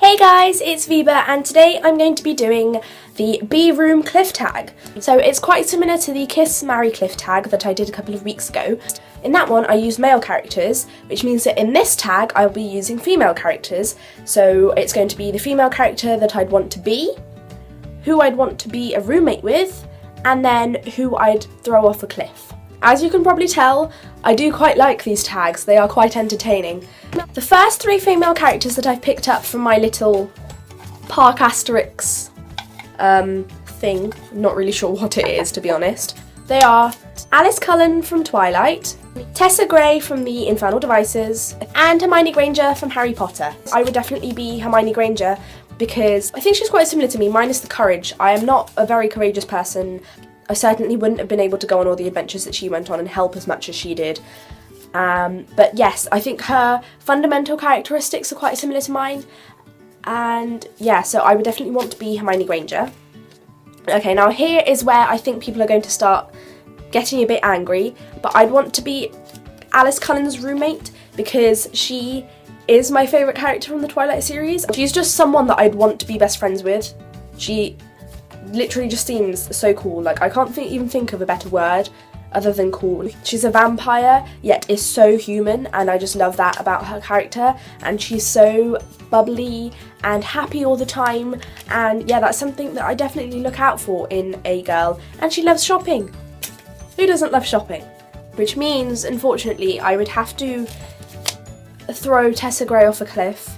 Hey guys, it's Viva and today I'm going to be doing the B-Room cliff tag. So it's quite similar to the Kiss, Marry cliff tag that I did a couple of weeks ago. In that one I used male characters, which means that in this tag I'll be using female characters. So it's going to be the female character that I'd want to be, who I'd want to be a roommate with, and then who I'd throw off a cliff. As you can probably tell, I do quite like these tags, they are quite entertaining. The first three female characters that I've picked up from my little Park Asterix thing, I'm not really sure what it is to be honest. They are Alice Cullen from Twilight, Tessa Gray from the Infernal Devices, and Hermione Granger from Harry Potter. I would definitely be Hermione Granger because I think she's quite similar to me, minus the courage. I am not a very courageous person. I certainly wouldn't have been able to go on all the adventures that she went on and help as much as she did. But yes, I think her fundamental characteristics are quite similar to mine. And yeah, so I would definitely want to be Hermione Granger. Okay, now here is where I think people are going to start getting a bit angry. But I'd want to be Alice Cullen's roommate because she is my favourite character from the Twilight series. She's just someone that I'd want to be best friends with. She literally just seems so cool. Like, I can't even think of a better word other than cool. She's a vampire, yet is so human, and I just love that about her character. And she's so bubbly and happy all the time, and yeah, that's something that I definitely look out for in a girl. And she loves shopping. Who doesn't love shopping? Which means, unfortunately, I would have to throw Tessa Gray off a cliff.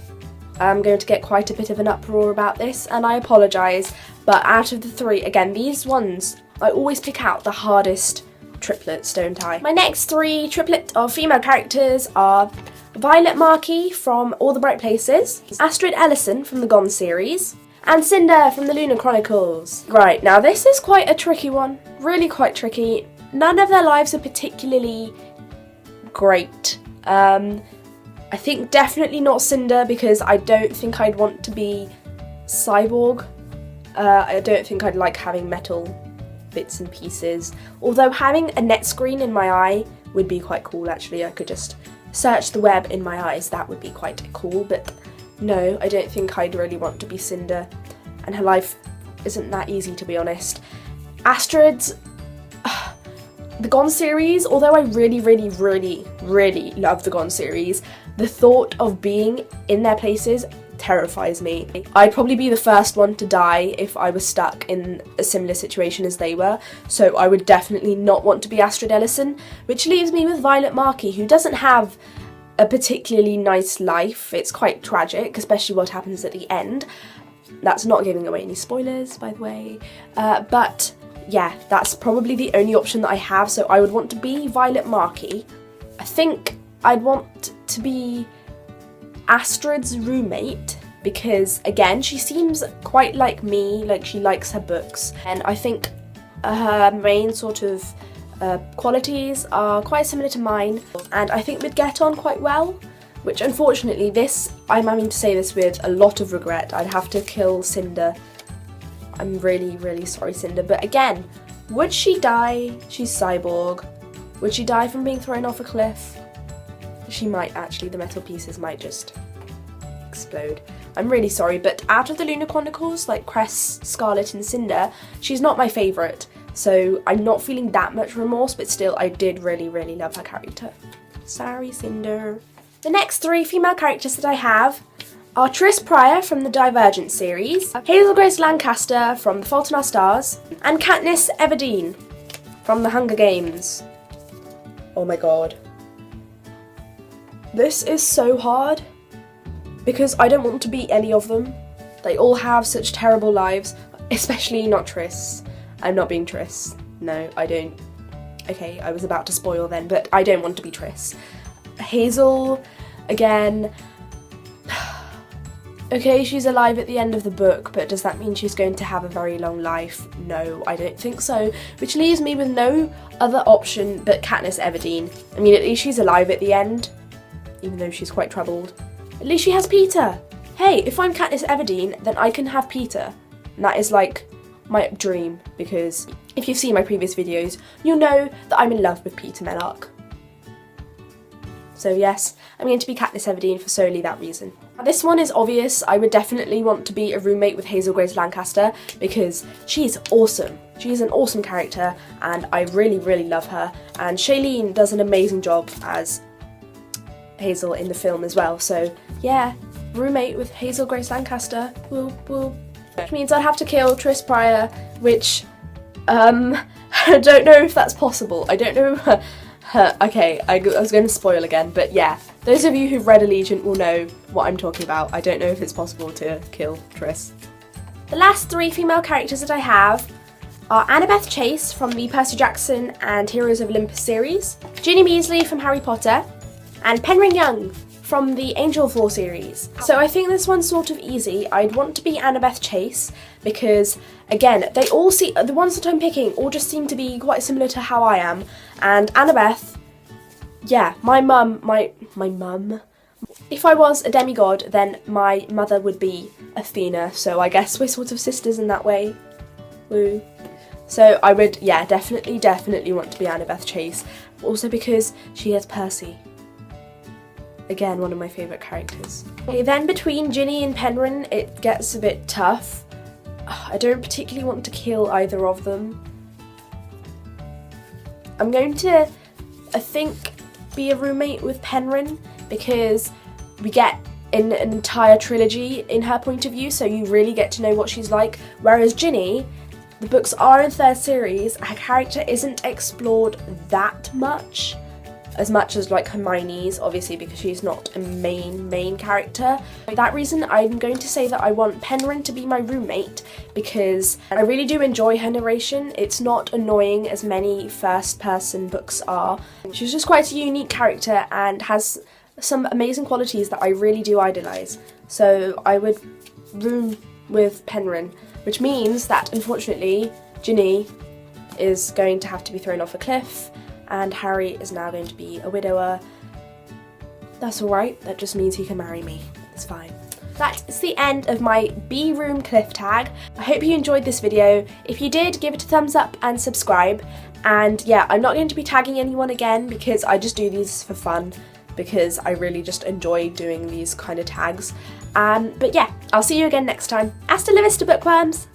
I'm going to get quite a bit of an uproar about this, and I apologise, but out of the three, again, these ones, I always pick out the hardest triplets, don't I? My next three triplet of female characters are Violet Markey from All the Bright Places, Astrid Ellison from the Gone series, and Cinder from the Lunar Chronicles. Right, now this is quite a tricky one, really quite tricky. None of their lives are particularly great. I think definitely not Cinder because I don't think I'd want to be cyborg. I don't think I'd like having metal bits and pieces. Although having a net screen in my eye would be quite cool actually. I could just search the web in my eyes, that would be quite cool. But no, I don't think I'd really want to be Cinder. And her life isn't that easy to be honest. Astrid's the Gone series, although I really love the Gone series, the thought of being in their places terrifies me. I'd probably be the first one to die if I was stuck in a similar situation as they were, so I would definitely not want to be Astrid Ellison, which leaves me with Violet Markey, who doesn't have a particularly nice life. It's quite tragic, especially what happens at the end. That's not giving away any spoilers, by the way, but yeah, that's probably the only option that I have, so I would want to be Violet Markey. I think I'd want to be Astrid's roommate because, again, she seems quite like me, like she likes her books, and I think her main sort of qualities are quite similar to mine, and I think we'd get on quite well, which unfortunately I'm having to say this with a lot of regret. I'd have to kill Cinder. I'm really sorry, Cinder, but again, would she die? She's cyborg. Would she die from being thrown off a cliff? She might actually, the metal pieces might just explode. I'm really sorry, but out of the Lunar Chronicles, like Cress, Scarlet and Cinder, she's not my favourite, so I'm not feeling that much remorse, but still, I did really love her character. Sorry, Cinder. The next three female characters that I have are Tris Pryor from the Divergent series, Hazel Grace Lancaster from The Fault in Our Stars, and Katniss Everdeen from The Hunger Games. Oh my god. This is so hard because I don't want to be any of them. They all have such terrible lives, especially not Tris. I'm not being Tris. No, I don't. Okay, I was about to spoil then, but I don't want to be Tris. Hazel, again. Okay, she's alive at the end of the book, but does that mean she's going to have a very long life? No, I don't think so, which leaves me with no other option but Katniss Everdeen. I mean, at least she's alive at the end, even though she's quite troubled. At least she has Peter! Hey, if I'm Katniss Everdeen, then I can have Peter. And that is like my dream, because if you've seen my previous videos, you'll know that I'm in love with Peter Mellark. So yes, I'm going to be Katniss Everdeen for solely that reason. Now, this one is obvious. I would definitely want to be a roommate with Hazel Grace Lancaster because she is awesome. She's an awesome character and I really, really love her. And Shailene does an amazing job as Hazel in the film as well. So yeah, roommate with Hazel Grace Lancaster. Woo woo. Which means I'd have to kill Tris Pryor, which I don't know if that's possible. I don't know. Okay, I was going to spoil again, but yeah, those of you who've read Allegiant will know what I'm talking about. I don't know if it's possible to kill Tris. The last 3 female characters that I have are Annabeth Chase from the Percy Jackson and Heroes of Olympus series, Ginny Weasley from Harry Potter, and Penryn Young from the Angel Fall series. So I think this one's sort of easy. I'd want to be Annabeth Chase because, again, they all the ones that I'm picking all just seem to be quite similar to how I am. And Annabeth, yeah, my mum. If I was a demigod, then my mother would be Athena, so I guess we're sort of sisters in that way. Woo. So I would, yeah, definitely want to be Annabeth Chase. Also because she has Percy. Again, one of my favourite characters. Okay, then between Ginny and Penryn, it gets a bit tough. I don't particularly want to kill either of them. I'm going to, I think, be a roommate with Penryn because we get an entire trilogy in her point of view, so you really get to know what she's like. Whereas Ginny, the books are in 3rd series, her character isn't explored that much as like Hermione's, obviously because she's not a main character. For that reason, I'm going to say that I want Penryn to be my roommate because I really do enjoy her narration. It's not annoying as many first-person books are. She's just quite a unique character and has some amazing qualities that I really do idolise. So I would room with Penryn, which means that unfortunately Ginny is going to have to be thrown off a cliff and Harry is now going to be a widower. That's alright, that just means he can marry me. It's fine. That is the end of my B-Room cliff tag. I hope you enjoyed this video. If you did, give it a thumbs up and subscribe. And yeah, I'm not going to be tagging anyone again because I just do these for fun because I really just enjoy doing these kind of tags. But yeah, I'll see you again next time. Hasta levista, bookworms!